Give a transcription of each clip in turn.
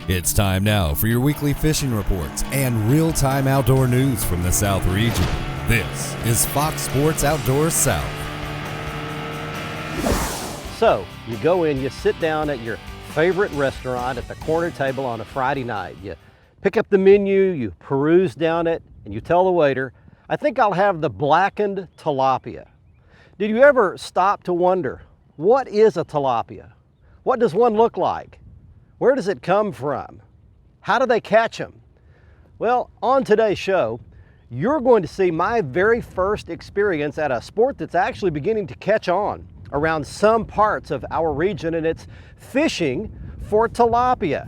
It's time now for your weekly fishing reports and real-time outdoor news from the South region. This is Fox Sports Outdoors South. So, you go in, you sit down at your favorite restaurant at the corner table on a Friday night. You pick up the menu, you peruse down it, and you tell the waiter, I think I'll have the blackened tilapia. Did you ever stop to wonder, what is a tilapia? What does one look like? Where does it come from? How do they catch them? Well, on today's show, you're going to see my very first experience at a sport that's actually beginning to catch on around some parts of our region, and it's fishing for tilapia.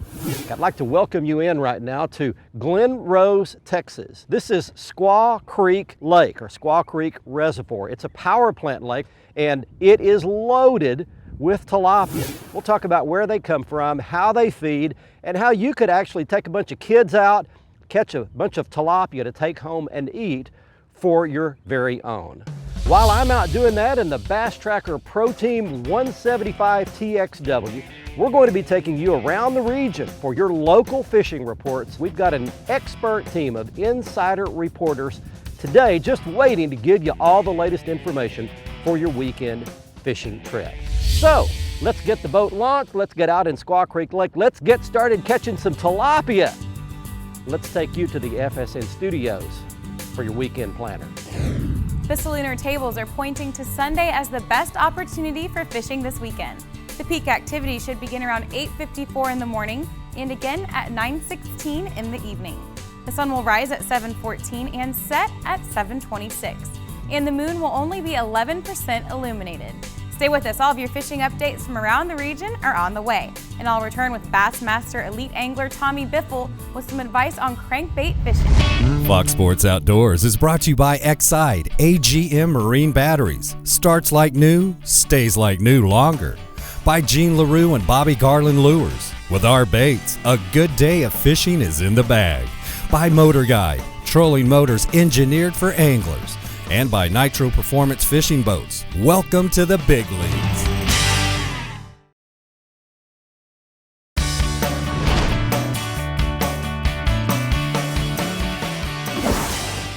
I'd like to welcome you in right now to Glen Rose, Texas. This is Squaw Creek Lake, or Squaw Creek Reservoir. It's a power plant lake, and it is loaded with tilapia. We'll talk about where they come from, how they feed, and how you could actually take a bunch of kids out, catch a bunch of tilapia to take home and eat for your very own. While I'm out doing that in the Bass Tracker Pro Team 175 TXW, we're going to be taking you around the region for your local fishing reports. We've got an expert team of insider reporters today just waiting to give you all the latest information for your weekend fishing trip. So, let's get the boat launched, let's get out in Squaw Creek Lake, let's get started catching some tilapia. Let's take you to the FSN studios for your weekend planner. The Salooner tables are pointing to Sunday as the best opportunity for fishing this weekend. The peak activity should begin around 8:54 in the morning and again at 9:16 in the evening. The sun will rise at 7:14 and set at 7:26. And the moon will only be 11% illuminated. Stay with us, all of your fishing updates from around the region are on the way. And I'll return with Bassmaster elite angler Tommy Biffle with some advice on crankbait fishing. Fox Sports Outdoors is brought to you by Exide AGM Marine Batteries. Starts like new, stays like new longer. By Gene LaRue and Bobby Garland Lures. With our baits, a good day of fishing is in the bag. By Motor Guide, trolling motors engineered for anglers. And by Nitro Performance Fishing Boats. Welcome to the big leagues.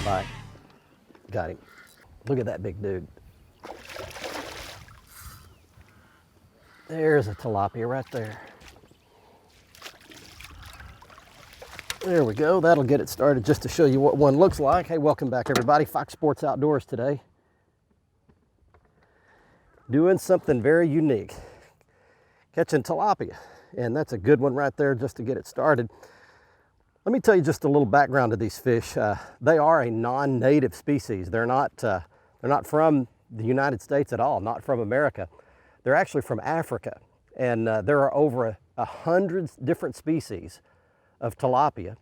Bye. Got him. Look at that big dude. There's a tilapia right there. There we go. That'll get it started just to show you what one looks like. Hey, welcome back everybody. Fox Sports Outdoors today. Doing something very unique. Catching tilapia. And that's a good one right there just to get it started. Let me tell you just a little background of these fish. They are a non-native species. They're not from the United States at all, not from America. They're actually from Africa. And there are over 100 different species of tilapia.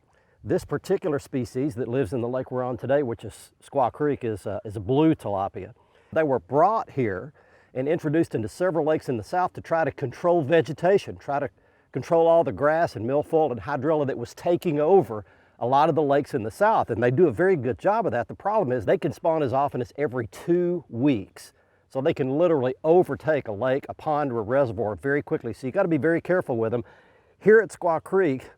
This particular species that lives in the lake we're on today, which is Squaw Creek, is a blue tilapia. They were brought here and introduced into several lakes in the south to try to control vegetation, try to control all the grass and milfoil and hydrilla that was taking over a lot of the lakes in the south. And they do a very good job of that. The problem is they can spawn as often as every 2 weeks. So they can literally overtake a lake, a pond, or a reservoir very quickly. So you got to be very careful with them. Here at Squaw Creek,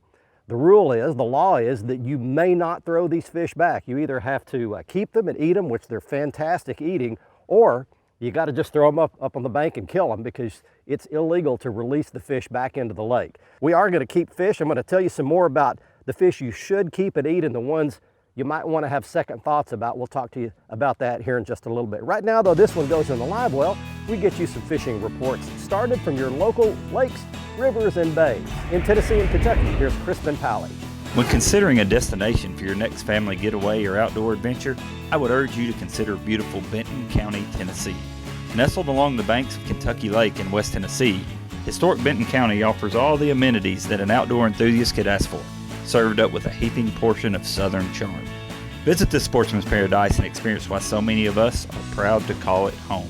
the rule is, the law is, that you may not throw these fish back. You either have to keep them and eat them, which they're fantastic eating, or you got to just throw them up on the bank and kill them because it's illegal to release the fish back into the lake. We are going to keep fish. I'm going to tell you some more about the fish you should keep and eat and the ones you might want to have second thoughts about. We'll talk to you about that here in just a little bit. Right now, though, this one goes in the live well. We get you some fishing reports started from your local lakes, rivers, and bays. In Tennessee and Kentucky, here's Crispin Pally. When considering a destination for your next family getaway or outdoor adventure, I would urge you to consider beautiful Benton County, Tennessee. Nestled along the banks of Kentucky Lake in West Tennessee, historic Benton County offers all the amenities that an outdoor enthusiast could ask for, served up with a heaping portion of southern charm. Visit this sportsman's paradise and experience why so many of us are proud to call it home.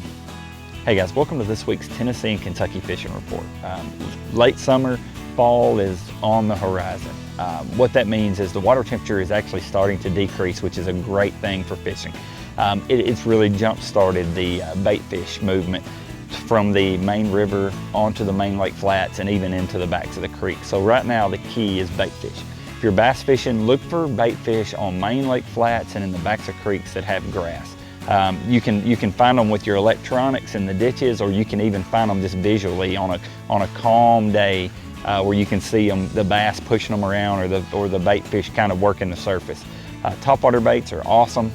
Hey guys, welcome to this week's Tennessee and Kentucky Fishing Report. Late summer, fall is on the horizon. What that means is the water temperature is actually starting to decrease, which is a great thing for fishing. It's really jump-started the bait fish movement from the main river onto the main lake flats and even into the backs of the creek. So right now the key is bait fish. If you're bass fishing, look for bait fish on main lake flats and in the backs of creeks that have grass. You can find them with your electronics in the ditches, or you can even find them just visually on a calm day where you can see them, the bass pushing them around, or the bait fish kind of working the surface. Topwater baits are awesome,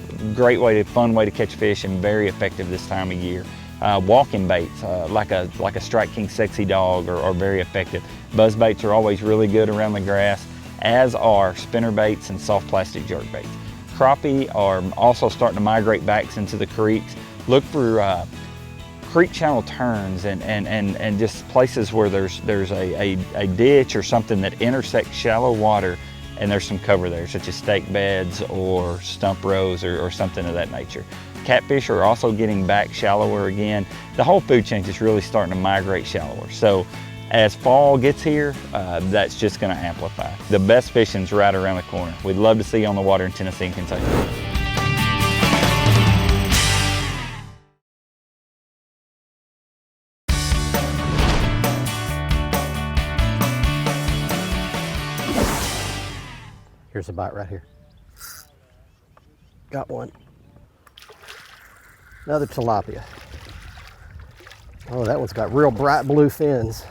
fun way to catch fish, and very effective this time of year. Walking baits like a Strike King Sexy Dog are very effective. Buzz baits are always really good around the grass, as are spinner baits and soft plastic jerk baits. Crappie are also starting to migrate back into the creeks. Look for creek channel turns and just places where there's a ditch or something that intersects shallow water and there's some cover there, such as stake beds or stump rows or something of that nature. Catfish are also getting back shallower again. The whole food chain is really starting to migrate shallower. So as fall gets here, that's just going to amplify. The best fishing's right around the corner. We'd love to see you on the water in Tennessee and Kentucky. Here's a bite right here. Got one. Another tilapia. Oh, that one's got real bright blue fins.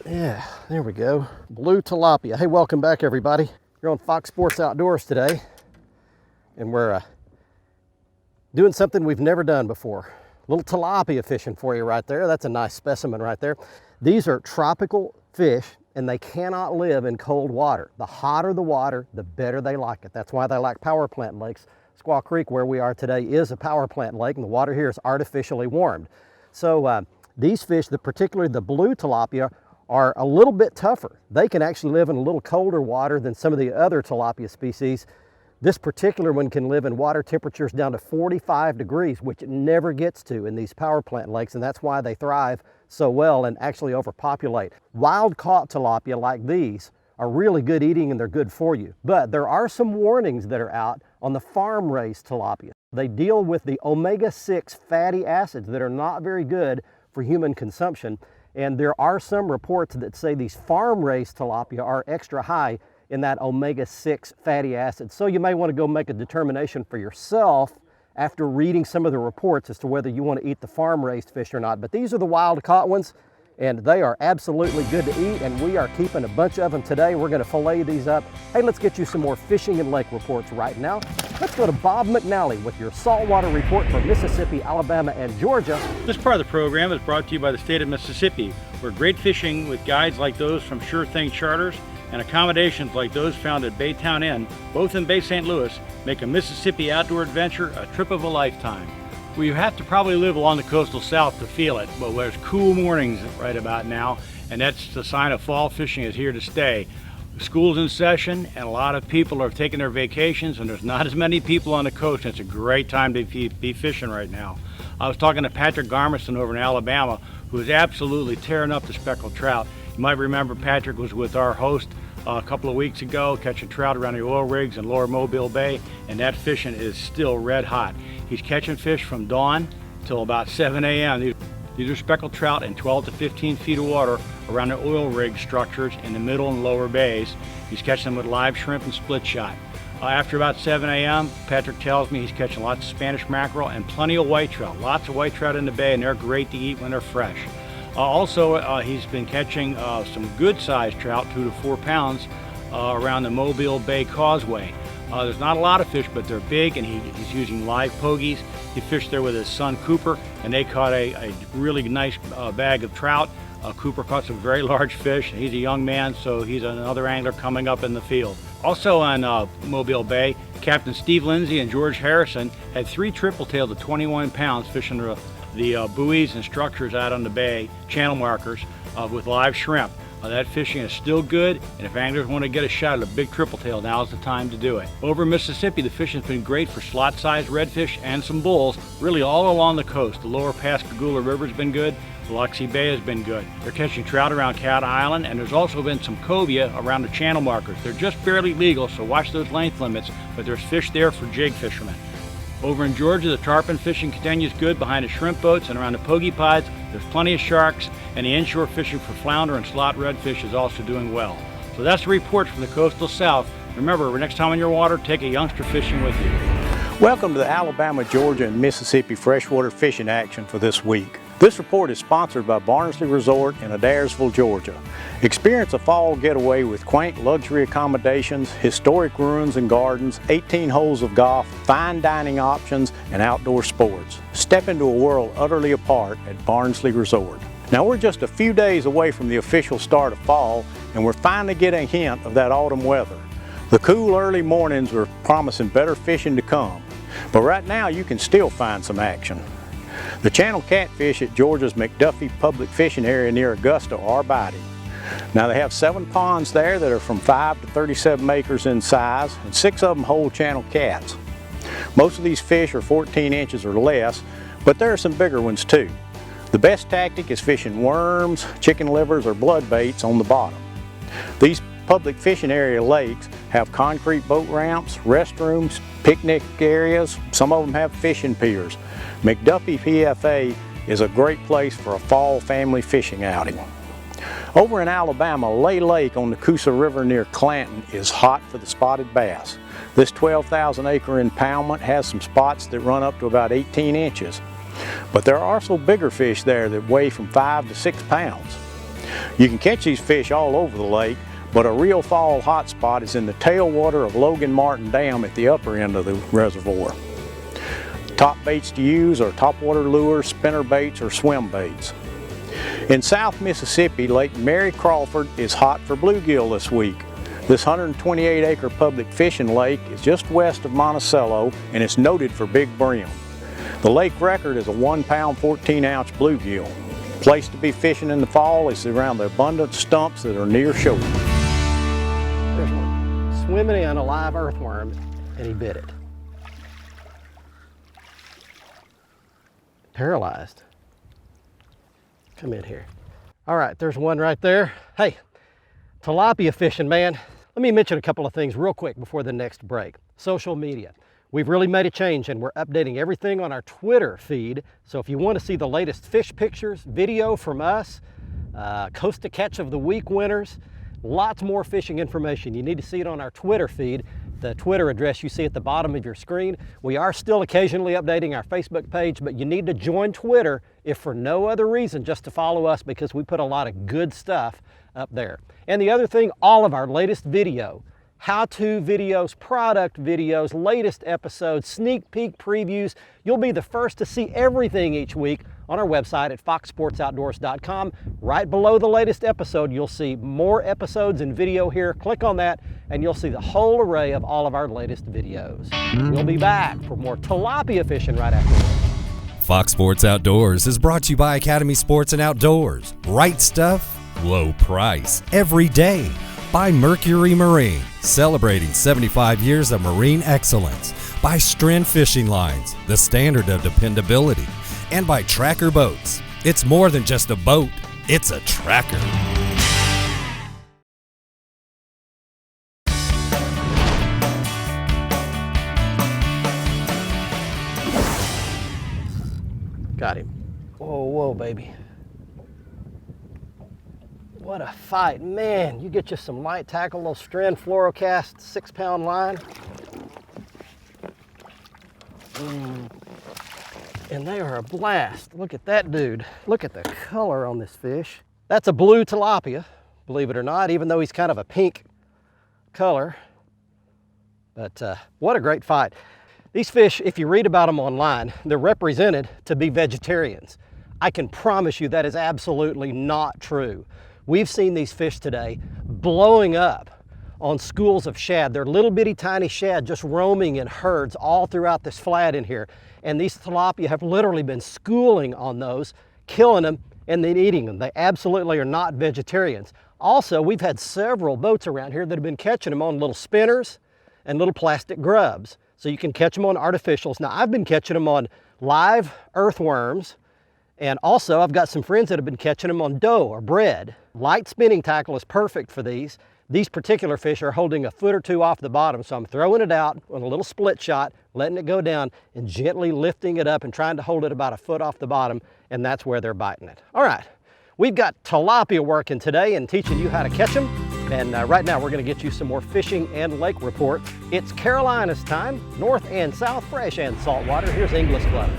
Yeah, there we go. Blue tilapia. Hey, welcome back, everybody. You're on Fox Sports Outdoors today, and we're doing something we've never done before. A little tilapia fishing for you right there. That's a nice specimen right there. These are tropical fish, and they cannot live in cold water. The hotter the water, the better they like it. That's why they like power plant lakes. Squaw Creek, where we are today, is a power plant lake, and the water here is artificially warmed. So these fish, particularly the blue tilapia, are a little bit tougher. They can actually live in a little colder water than some of the other tilapia species. This particular one can live in water temperatures down to 45 degrees, which it never gets to in these power plant lakes, and that's why they thrive so well and actually overpopulate. Wild caught tilapia like these are really good eating, and they're good for you. But there are some warnings that are out on the farm raised tilapia. They deal with the omega-6 fatty acids that are not very good for human consumption. And there are some reports that say these farm-raised tilapia are extra high in that omega-6 fatty acids. So you may want to go make a determination for yourself after reading some of the reports as to whether you want to eat the farm-raised fish or not. But these are the wild-caught ones, and they are absolutely good to eat, and we are keeping a bunch of them today. We're going to fillet these up. Hey, let's get you some more fishing and lake reports right now. Let's go to Bob McNally with your saltwater report for Mississippi, Alabama, and Georgia. This part of the program is brought to you by the state of Mississippi, where great fishing with guides like those from Sure Thing Charters and accommodations like those found at Baytown Inn, both in Bay St. Louis, make a Mississippi outdoor adventure a trip of a lifetime. Well, you have to probably live along the coastal south to feel it, but there's cool mornings right about now, and that's the sign of fall fishing is here to stay. School's in session, and a lot of people are taking their vacations, and there's not as many people on the coast, and it's a great time to be fishing right now. I was talking to Patrick Garmison over in Alabama, who is absolutely tearing up the speckled trout. You might remember Patrick was with our host a couple of weeks ago, catching trout around the oil rigs in Lower Mobile Bay, and that fishing is still red hot. He's catching fish from dawn till about 7 a.m. These are speckled trout in 12 to 15 feet of water around the oil rig structures in the middle and lower bays. He's catching them with live shrimp and split shot. After about 7 a.m., Patrick tells me he's catching lots of Spanish mackerel and plenty of white trout. Lots of white trout in the bay, and they're great to eat when they're fresh. He's been catching some good-sized trout, 2 to 4 pounds, around the Mobile Bay Causeway. There's not a lot of fish, but they're big, and he's using live pogies. He fished there with his son Cooper, and they caught a really nice bag of trout. Cooper caught some very large fish. He's a young man, so he's another angler coming up in the field. Also on Mobile Bay, Captain Steve Lindsay and George Harrison had 3 triple-tailed of 21 pounds fishing the buoys and structures out on the bay, channel markers, with live shrimp. That fishing is still good, and if anglers want to get a shot at a big triple tail, now's the time to do it. Over in Mississippi, the fishing's been great for slot-sized redfish and some bulls, really all along the coast. The lower Pascagoula River's been good, Biloxi Bay has been good. They're catching trout around Cat Island, and there's also been some cobia around the channel markers. They're just barely legal, so watch those length limits, but there's fish there for jig fishermen. Over in Georgia, the tarpon fishing continues good behind the shrimp boats and around the pogie pods. There's plenty of sharks, and the inshore fishing for flounder and slot redfish is also doing well. So that's the report from the coastal south. Remember, next time on your water, take a youngster fishing with you. Welcome to the Alabama, Georgia, and Mississippi freshwater fishing action for this week. This report is sponsored by Barnsley Resort in Adairsville, Georgia. Experience a fall getaway with quaint luxury accommodations, historic ruins and gardens, 18 holes of golf, fine dining options, and outdoor sports. Step into a world utterly apart at Barnsley Resort. Now we're just a few days away from the official start of fall, and we're finally getting a hint of that autumn weather. The cool early mornings are promising better fishing to come, but right now you can still find some action. The channel catfish at Georgia's McDuffie Public Fishing Area near Augusta are biting. Now they have 7 ponds there that are from 5 to 37 acres in size, and 6 of them hold channel cats. Most of these fish are 14 inches or less, but there are some bigger ones too. The best tactic is fishing worms, chicken livers, or blood baits on the bottom. These public fishing area lakes have concrete boat ramps, restrooms, picnic areas. Some of them have fishing piers. McDuffie PFA is a great place for a fall family fishing outing. Over in Alabama, Lay Lake on the Coosa River near Clanton is hot for the spotted bass. This 12,000 acre impoundment has some spots that run up to about 18 inches. But there are also bigger fish there that weigh from 5 to 6 pounds. You can catch these fish all over the lake, but a real fall hot spot is in the tailwater of Logan Martin Dam at the upper end of the reservoir. Top baits to use are topwater lures, spinner baits, or swim baits. In South Mississippi, Lake Mary Crawford is hot for bluegill this week. This 128 acre public fishing lake is just west of Monticello, and it's noted for big brim. The lake record is a 1 pound 14 ounce bluegill. Place to be fishing in the fall is around the abundant stumps that are near shore. There's one swimming in a live earthworm, and he bit it. Paralyzed. Come in here. All right, there's one right there. Hey, tilapia fishing, man. Let me mention a couple of things real quick before the next break. Social media. We've really made a change, and we're updating everything on our Twitter feed. So if you want to see the latest fish pictures, video from us, Coast to Catch of the Week winners, lots more fishing information, you need to see it on our Twitter feed. The Twitter address you see at the bottom of your screen. We are still occasionally updating our Facebook page, but you need to join Twitter if for no other reason, just to follow us, because we put a lot of good stuff up there. And the other thing, all of our latest video, how-to videos, product videos, latest episodes, sneak peek previews. You'll be the first to see everything each week on our website at foxsportsoutdoors.com. Right below the latest episode, you'll see more episodes and video here. Click on that and you'll see the whole array of all of our latest videos. We'll be back for more tilapia fishing right after this. Fox Sports Outdoors is brought to you by Academy Sports and Outdoors. Right stuff, low price, every day. By Mercury Marine, celebrating 75 years of marine excellence. By Stren Fishing Lines, the standard of dependability. And by Tracker Boats. It's more than just a boat, it's a tracker. Got him. Whoa, whoa, baby. What a fight, man. You get you some light tackle, little Stren fluorocast 6-pound line. And they are a blast. Look at that dude. Look at the color on this fish. That's a blue tilapia, believe it or not, even though he's kind of a pink color. But what a great fight. These fish, if you read about them online, they're represented to be vegetarians. I can promise you that is absolutely not true. We've seen these fish today blowing up on schools of shad. They're little bitty tiny shad just roaming in herds all throughout this flat in here. And these tilapia have literally been schooling on those, killing them, and then eating them. They absolutely are not vegetarians. Also, we've had several boats around here that have been catching them on little spinners and little plastic grubs. So you can catch them on artificials. Now, I've been catching them on live earthworms, and also I've got some friends that have been catching them on dough or bread. Light spinning tackle is perfect for these. These particular fish are holding a foot or two off the bottom, so I'm throwing it out on a little split shot, letting it go down and gently lifting it up and trying to hold it about a foot off the bottom, and that's where they're biting it. All right, we've got tilapia working today and teaching you how to catch them. And right now we're gonna get you some more fishing and lake reports. It's Carolina's time, north and south, fresh and saltwater. Here's English Club.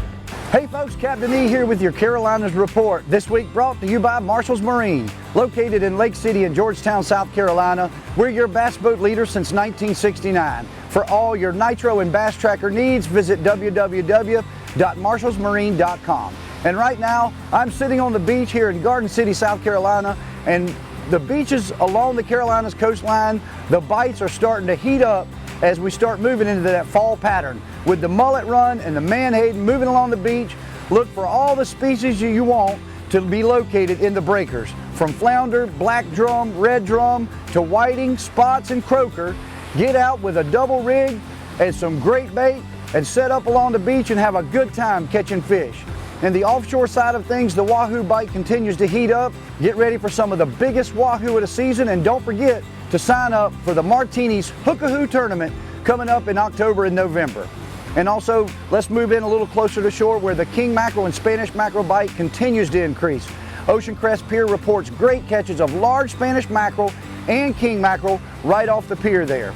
Hey folks, Captain E here with your Carolinas report. This week brought to you by Marshall's Marine. Located in Lake City in Georgetown, South Carolina, we're your bass boat leader since 1969. For all your nitro and bass tracker needs, visit www.marshallsmarine.com. And right now, I'm sitting on the beach here in Garden City, South Carolina, and the beaches along the Carolinas coastline, the bites are starting to heat up as we start moving into that fall pattern. With the mullet run and the menhaden moving along the beach, look for all the species you want to be located in the breakers. From flounder, black drum, red drum, to whiting, spots, and croaker. Get out with a double rig and some great bait and set up along the beach and have a good time catching fish. And the offshore side of things, the wahoo bite continues to heat up. Get ready for some of the biggest wahoo of the season, and don't forget to sign up for the Martini's Hookahoo Tournament coming up in October and November. And also, let's move in a little closer to shore where the king mackerel and Spanish mackerel bite continues to increase. Ocean Crest Pier reports great catches of large Spanish mackerel and king mackerel right off the pier there.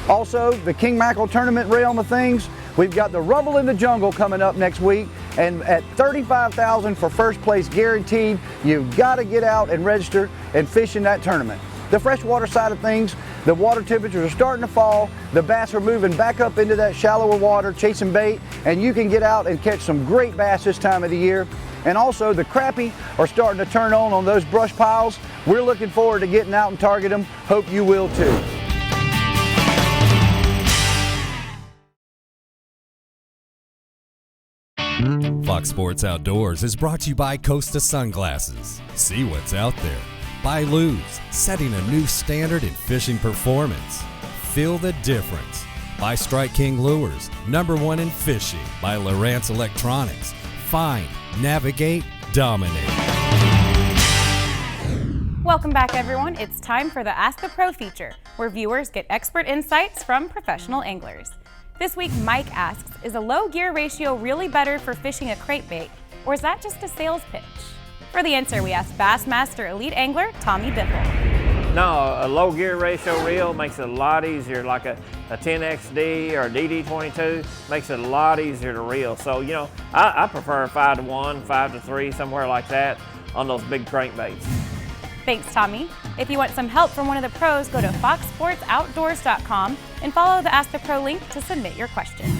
Also, the king mackerel tournament realm of things, we've got the Rumble in the Jungle coming up next week, and at $35,000 for first place guaranteed, you've got to get out and register and fish in that tournament. The freshwater side of things, the water temperatures are starting to fall, the bass are moving back up into that shallower water chasing bait, and you can get out and catch some great bass this time of the year. And also the crappie are starting to turn on those brush piles. We're looking forward to getting out and target them. Hope you will too. Fox Sports Outdoors is brought to you by Costa Sunglasses. See what's out there. By Luz, setting a new standard in fishing performance. Feel the difference. By Strike King Lures, #1 in fishing. By Lowrance Electronics. Find, navigate, dominate. Welcome back, everyone. It's time for the Ask the Pro feature, where viewers get expert insights from professional anglers. This week, Mike asks, is a low gear ratio really better for fishing a crankbait, or is that just a sales pitch? For the answer, we asked Bassmaster Elite Angler Tommy Biffle. No, a low gear ratio reel makes it a lot easier, like a 10XD or a DD22 makes it a lot easier to reel. So, you know, I prefer 5-to-1, 5-to-3, somewhere like that on those big crankbaits. Thanks, Tommy. If you want some help from one of the pros, go to foxsportsoutdoors.com and follow the Ask the Pro link to submit your question.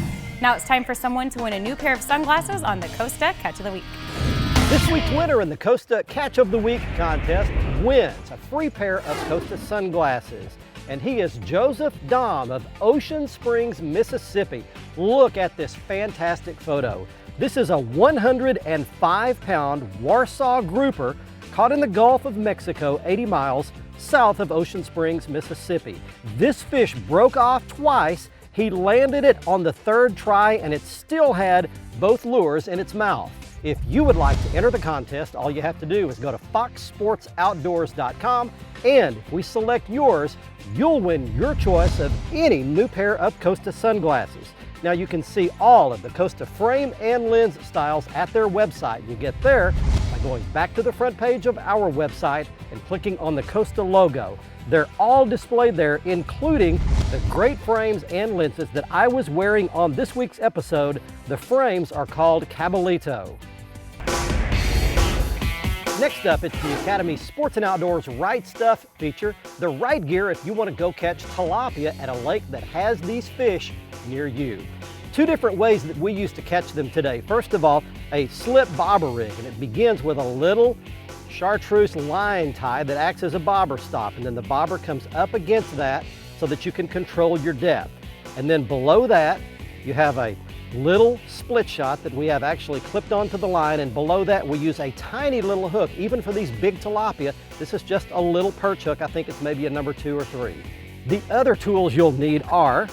Now it's time for someone to win a new pair of sunglasses on the Costa Catch of the Week. This week's winner in the Costa Catch of the Week contest wins a free pair of Costa sunglasses. And he is Joseph Dahm of Ocean Springs, Mississippi. Look at this fantastic photo. This is a 105-pound Warsaw grouper caught in the Gulf of Mexico, 80 miles south of Ocean Springs, Mississippi. This fish broke off twice. He landed it on the third try, and it still had both lures in its mouth. If you would like to enter the contest, all you have to do is go to foxsportsoutdoors.com, and if we select yours, you'll win your choice of any new pair of Costa sunglasses. Now you can see all of the Costa frame and lens styles at their website. You get there by going back to the front page of our website and clicking on the Costa logo. They're all displayed there, including the great frames and lenses that I was wearing on this week's episode. The frames are called Cabalito. Next up, it's the Academy Sports and Outdoors Right Stuff feature, the right gear if you want to go catch tilapia at a lake that has these fish near you. Two different ways that we use to catch them today. First of all, a slip bobber rig, and it begins with a little chartreuse line tie that acts as a bobber stop, and then the bobber comes up against that so that you can control your depth. And then below that, you have a little split shot that we have actually clipped onto the line, and below that we use a tiny little hook. Even for these big tilapia, this is just a little perch hook. I think it's maybe a number 2 or 3. The other tools you'll need are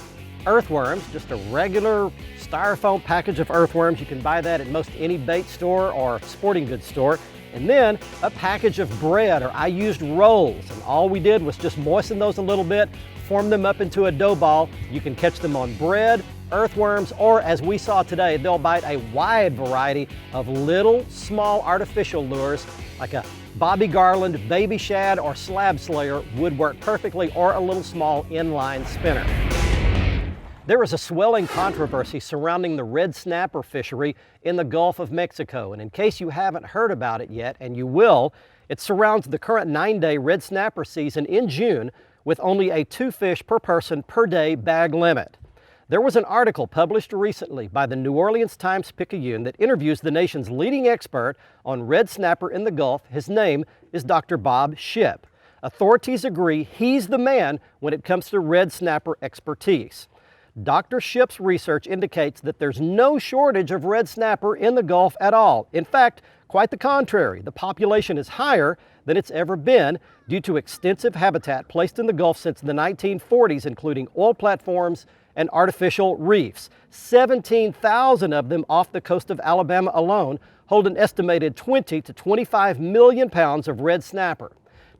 earthworms, just a regular styrofoam package of earthworms. You can buy that at most any bait store or sporting goods store. And then a package of bread, or I used rolls, and all we did was just moisten those a little bit, form them up into a dough ball. You can catch them on bread, earthworms, or as we saw today, they'll bite a wide variety of little, small artificial lures like a Bobby Garland, baby shad, or slab slayer would work perfectly, or a little small inline spinner. There is a swelling controversy surrounding the red snapper fishery in the Gulf of Mexico, and in case you haven't heard about it yet, and you will, it surrounds the current 9-day red snapper season in June with only a 2 fish per person per day bag limit. There was an article published recently by the New Orleans Times-Picayune that interviews the nation's leading expert on red snapper in the Gulf. His name is Dr. Bob Shipp. Authorities agree he's the man when it comes to red snapper expertise. Dr. Shipp's research indicates that there's no shortage of red snapper in the Gulf at all. In fact, quite the contrary. The population is higher than it's ever been due to extensive habitat placed in the Gulf since the 1940s, including oil platforms and artificial reefs. 17,000 of them off the coast of Alabama alone hold an estimated 20 to 25 million pounds of red snapper.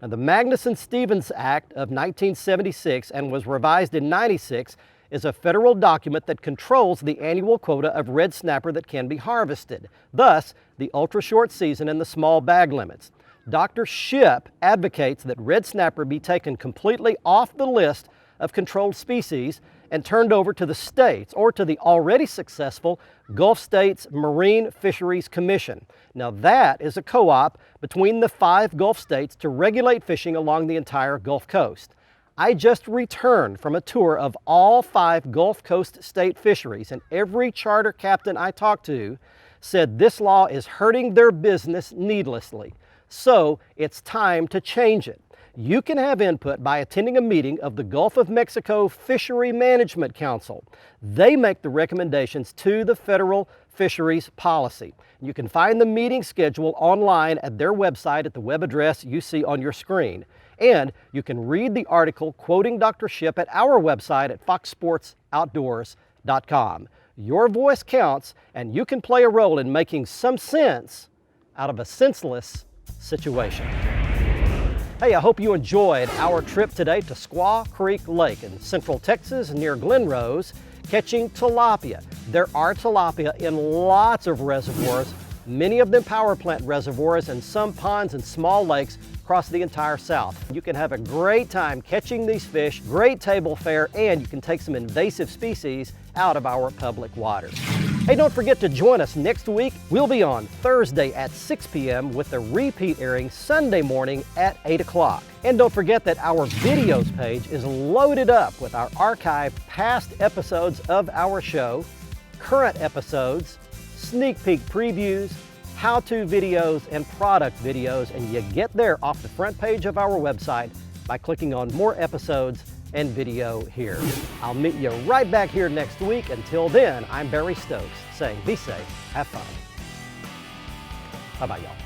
Now, the Magnuson-Stevens Act of 1976 and was revised in 96 is a federal document that controls the annual quota of red snapper that can be harvested, thus the ultra-short season and the small bag limits. Dr. Shipp advocates that red snapper be taken completely off the list of controlled species and turned over to the states or to the already successful Gulf States Marine Fisheries Commission. Now that is a co-op between the 5 Gulf states to regulate fishing along the entire Gulf Coast. I just returned from a tour of all 5 Gulf Coast state fisheries, and every charter captain I talked to said this law is hurting their business needlessly. So it's time to change it. You can have input by attending a meeting of the Gulf of Mexico Fishery Management Council. They make the recommendations to the federal fisheries policy. You can find the meeting schedule online at their website at the web address you see on your screen. And you can read the article quoting Dr. Shipp at our website at foxsportsoutdoors.com. Your voice counts, and you can play a role in making some sense out of a senseless situation. Hey, I hope you enjoyed our trip today to Squaw Creek Lake in central Texas near Glen Rose, catching tilapia. There are tilapia in lots of reservoirs, many of them power plant reservoirs, and some ponds and small lakes across the entire South. You can have a great time catching these fish, great table fare, and you can take some invasive species out of our public waters. Hey, don't forget to join us next week. We'll be on Thursday at 6 p.m. with the repeat airing Sunday morning at 8 o'clock. And don't forget that our videos page is loaded up with our archived past episodes of our show, current episodes, sneak peek previews, how-to videos, and product videos, and you get there off the front page of our website by clicking on more episodes and video here. I'll meet you right back here next week. Until then, I'm Barry Stokes saying be safe, have fun. Bye-bye, y'all.